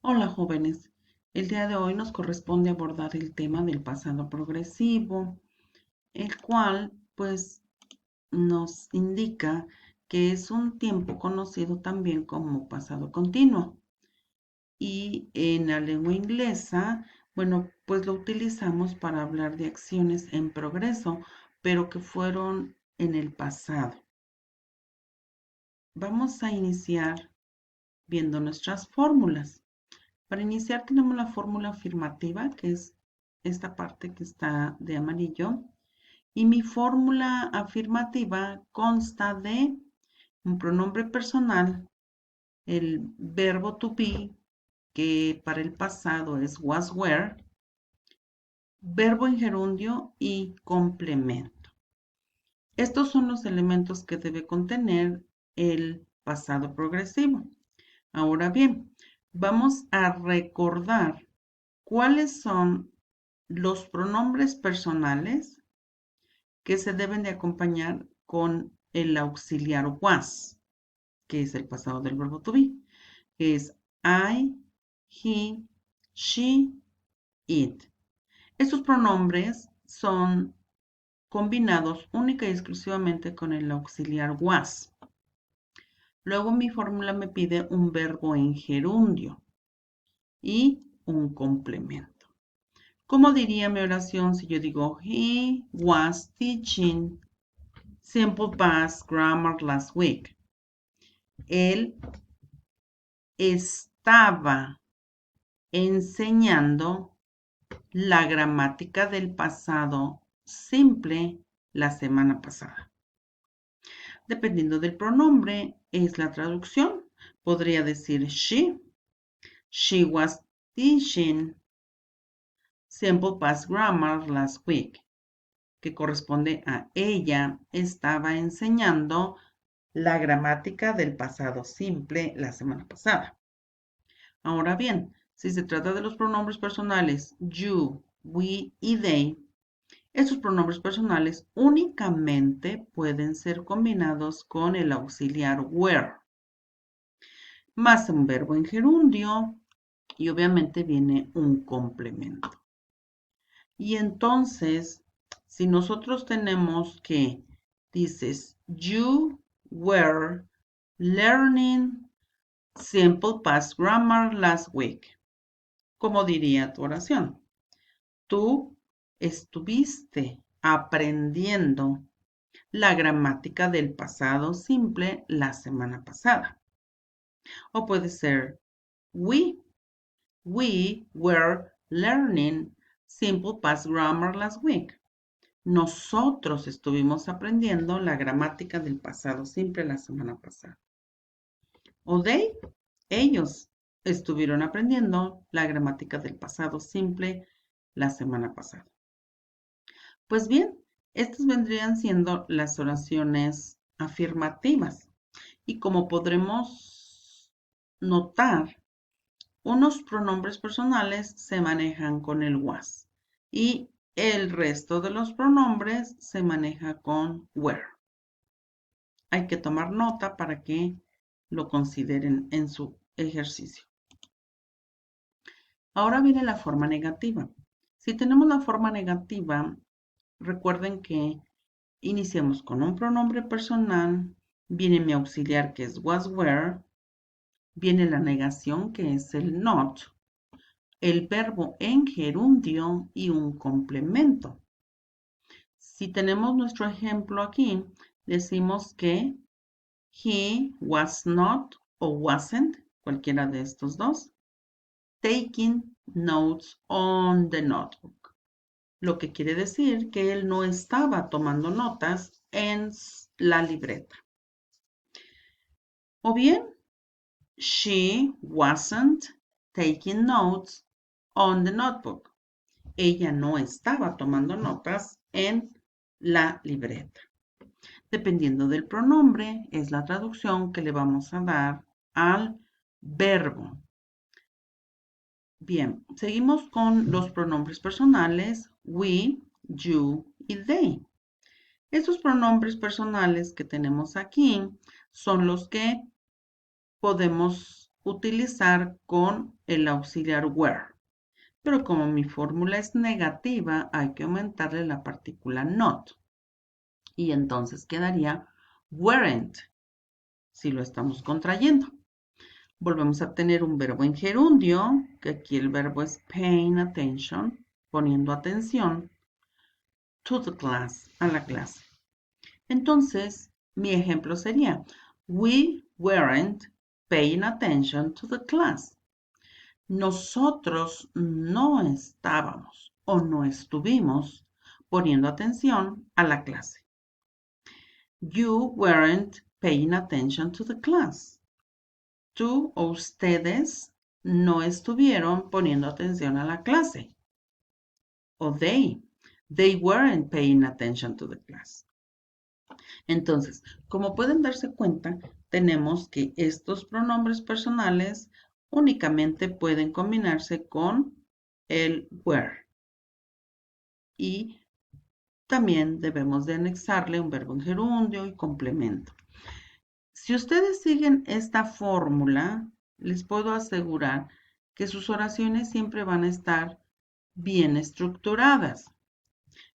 Hola jóvenes, el día de hoy nos corresponde abordar el tema del pasado progresivo, el cual pues nos indica que es un tiempo conocido también como pasado continuo. Y en la lengua inglesa, bueno, pues lo utilizamos para hablar de acciones en progreso, pero que fueron en el pasado. Vamos a iniciar viendo nuestras fórmulas. Para iniciar tenemos la fórmula afirmativa, que es esta parte que está de amarillo. Y mi fórmula afirmativa consta de un pronombre personal, el verbo to be, que para el pasado es was, were, verbo en gerundio y complemento. Estos son los elementos que debe contener el pasado progresivo. Ahora bien, vamos a recordar cuáles son los pronombres personales que se deben de acompañar con el auxiliar was, que es el pasado del verbo to be, que es I, he, she, it. Estos pronombres son combinados única y exclusivamente con el auxiliar was. Luego mi fórmula me pide un verbo en gerundio y un complemento. ¿Cómo diría mi oración si yo digo he was teaching simple past grammar last week? Él estaba enseñando la gramática del pasado simple la semana pasada. Dependiendo del pronombre, es la traducción. Podría decir she was teaching simple past grammar last week, que corresponde a ella estaba enseñando la gramática del pasado simple la semana pasada. Ahora bien, si se trata de los pronombres personales you, we y they, estos pronombres personales únicamente pueden ser combinados con el auxiliar were, más un verbo en gerundio y obviamente viene un complemento. Y entonces, si nosotros tenemos que dices you were learning simple past grammar last week, ¿cómo diría tu oración? Tú estuviste aprendiendo la gramática del pasado simple la semana pasada. O puede ser we were learning simple past grammar last week. Nosotros estuvimos aprendiendo la gramática del pasado simple la semana pasada. O ellos estuvieron aprendiendo la gramática del pasado simple la semana pasada. Pues bien, estas vendrían siendo las oraciones afirmativas. Y como podremos notar, unos pronombres personales se manejan con el was y el resto de los pronombres se maneja con were. Hay que tomar nota para que lo consideren en su ejercicio. Ahora viene la forma negativa. Si tenemos la forma negativa, recuerden que iniciamos con un pronombre personal, viene mi auxiliar que es was, were, viene la negación que es el not, el verbo en gerundio y un complemento. Si tenemos nuestro ejemplo aquí, decimos que he was not o wasn't, cualquiera de estos dos, taking notes on the notebook. Lo que quiere decir que él no estaba tomando notas en la libreta. O bien, she wasn't taking notes on the notebook. Ella no estaba tomando notas en la libreta. Dependiendo del pronombre, es la traducción que le vamos a dar al verbo. Bien, seguimos con los pronombres personales we, you y they. Estos pronombres personales que tenemos aquí son los que podemos utilizar con el auxiliar were. Pero como mi fórmula es negativa, hay que aumentarle la partícula not. Y entonces quedaría weren't, si lo estamos contrayendo. Volvemos a tener un verbo en gerundio, que aquí el verbo es paying attention, poniendo atención, to the class, a la clase. Entonces, mi ejemplo sería, we weren't paying attention to the class. Nosotros no estábamos o no estuvimos poniendo atención a la clase. You weren't paying attention to the class. Tú o ustedes no estuvieron poniendo atención a la clase. O they weren't paying attention to the class. Entonces, como pueden darse cuenta, tenemos que estos pronombres personales únicamente pueden combinarse con el were. Y también debemos de anexarle un verbo en gerundio y complemento. Si ustedes siguen esta fórmula, les puedo asegurar que sus oraciones siempre van a estar bien estructuradas.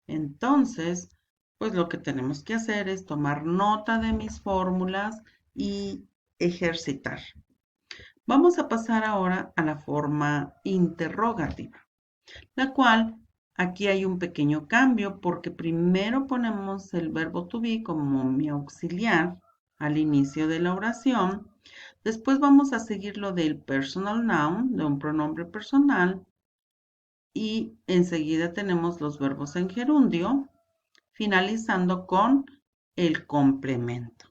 Entonces, pues lo que tenemos que hacer es tomar nota de mis fórmulas y ejercitar. Vamos a pasar ahora a la forma interrogativa, la cual aquí hay un pequeño cambio porque primero ponemos el verbo to be como mi auxiliar al inicio de la oración. Después vamos a seguir lo del personal noun, de un pronombre personal. Y enseguida tenemos los verbos en gerundio, finalizando con el complemento.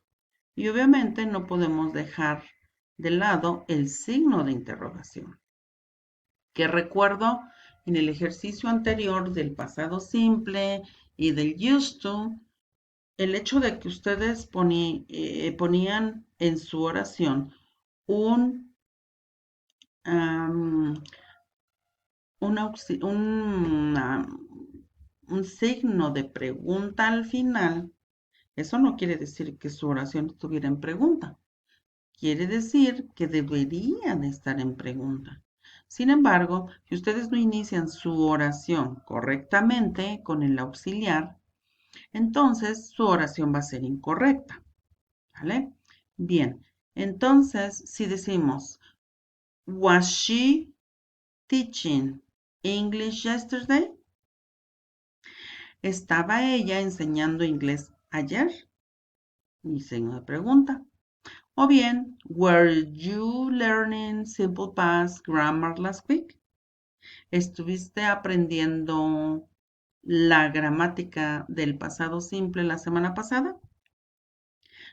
Y obviamente no podemos dejar de lado el signo de interrogación, que recuerdo en el ejercicio anterior del pasado simple y del used to, el hecho de que ustedes ponían en su oración un signo de pregunta al final, eso no quiere decir que su oración estuviera en pregunta. Quiere decir que debería de estar en pregunta. Sin embargo, si ustedes no inician su oración correctamente con el auxiliar, entonces su oración va a ser incorrecta. ¿Vale? Bien, entonces si decimos, was she teaching English yesterday? ¿Estaba ella enseñando inglés ayer? Mi signo de pregunta. O bien, were you learning simple past grammar last week? ¿Estuviste aprendiendo la gramática del pasado simple la semana pasada?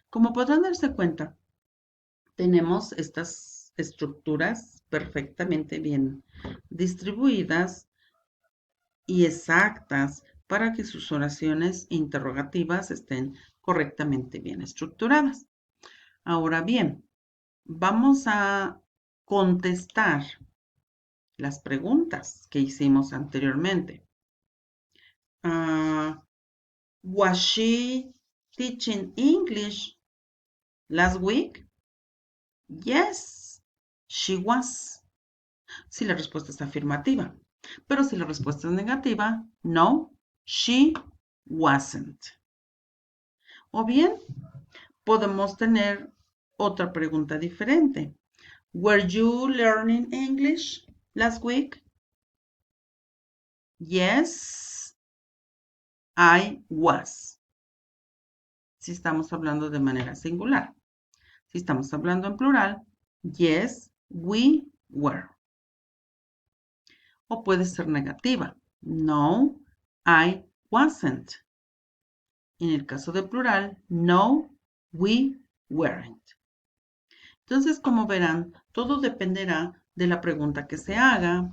Como podrán darse cuenta, tenemos estas estructuras perfectamente bien distribuidas y exactas para que sus oraciones interrogativas estén correctamente bien estructuradas. Ahora bien, vamos a contestar las preguntas que hicimos anteriormente. Was she teaching English last week? Yes, she was. Si la respuesta es afirmativa. Pero si la respuesta es negativa, no, she wasn't. O bien, podemos tener otra pregunta diferente. Were you learning English last week? Yes, I was. Si estamos hablando de manera singular. Si estamos hablando en plural, yes, we were. O puede ser negativa. No, I wasn't. En el caso de plural, no, we weren't. Entonces, como verán, todo dependerá de la pregunta que se haga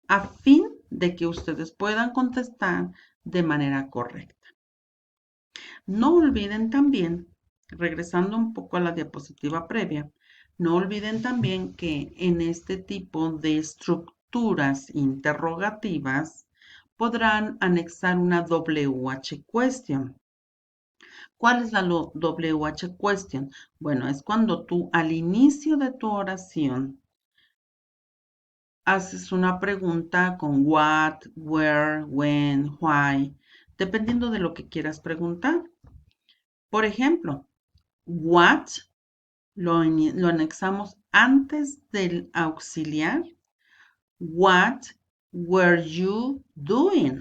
a fin de que ustedes puedan contestar de manera correcta. No olviden también, regresando un poco a la diapositiva previa, no olviden también que en este tipo de estructuras interrogativas podrán anexar una WH question. ¿Cuál es la WH question? Bueno, es cuando tú al inicio de tu oración haces una pregunta con what, where, when, why, dependiendo de lo que quieras preguntar. Por ejemplo, what lo anexamos antes del auxiliar. What were you doing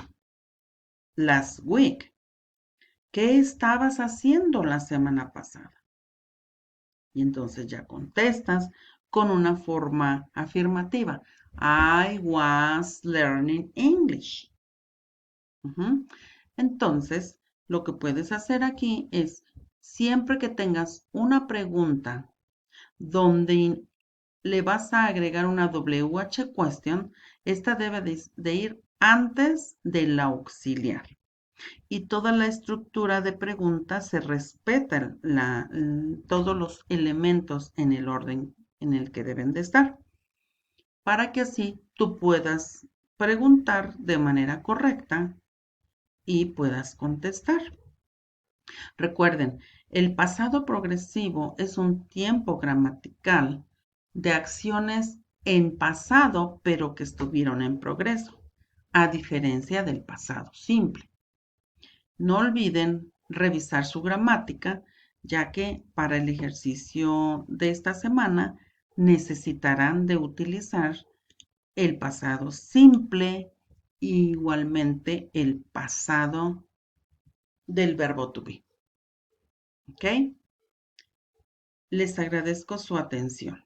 last week? ¿Qué estabas haciendo la semana pasada? Y entonces ya contestas con una forma afirmativa. I was learning English. Entonces, lo que puedes hacer aquí es, siempre que tengas una pregunta donde le vas a agregar una WH question, esta debe de ir antes del auxiliar. Y toda la estructura de preguntas se respeta todos los elementos en el orden en el que deben de estar, para que así tú puedas preguntar de manera correcta y puedas contestar. Recuerden, el pasado progresivo es un tiempo gramatical de acciones en pasado, pero que estuvieron en progreso, a diferencia del pasado simple. No olviden revisar su gramática, ya que para el ejercicio de esta semana necesitarán de utilizar el pasado simple, igualmente el pasado del verbo to be. ¿Ok? Les agradezco su atención.